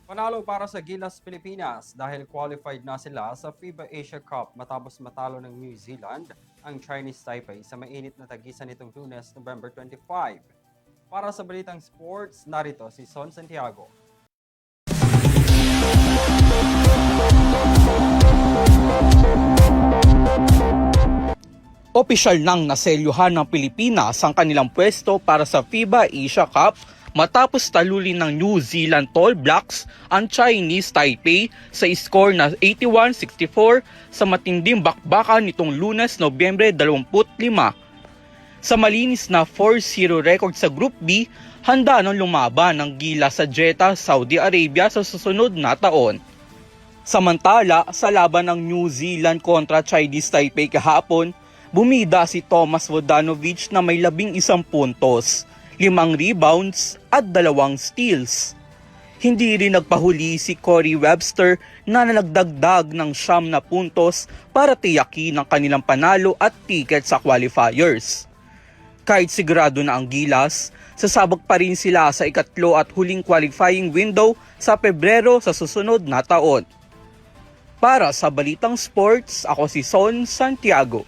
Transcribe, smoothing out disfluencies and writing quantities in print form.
Panalo para sa Gilas Pilipinas dahil qualified na sila sa FIBA Asia Cup matapos matalo ng New Zealand ang Chinese Taipei sa mainit na tagisan nitong Lunes, November 25. Para sa Balitang Sports, narito si Son Santiago. Opisyal nang naselyuhan ng Pilipinas ang kanilang pwesto para sa FIBA Asia Cup matapos talulin ng New Zealand All Blacks ang Chinese Taipei sa score na 81-64 sa matinding bakbakan nitong Lunes, Nobyembre 25. Sa malinis na 4-0 record sa Group B, handa nang lumaban ng Gilas sa Jeddah, Saudi Arabia sa susunod na taon. Samantala, sa laban ng New Zealand kontra Chinese Taipei kahapon, bumida si Thomas Vodanovic na may 11 puntos, 5 rebounds at 2 steals. Hindi rin nagpahuli si Corey Webster na nalagdagdag ng 9 na puntos para tiyakin ang kanilang panalo at ticket sa qualifiers. Kahit sigurado na ang Gilas, sasabak pa rin sila sa ikatlo at huling qualifying window sa Pebrero sa susunod na taon. Para sa Balitang Sports, ako si Son Santiago.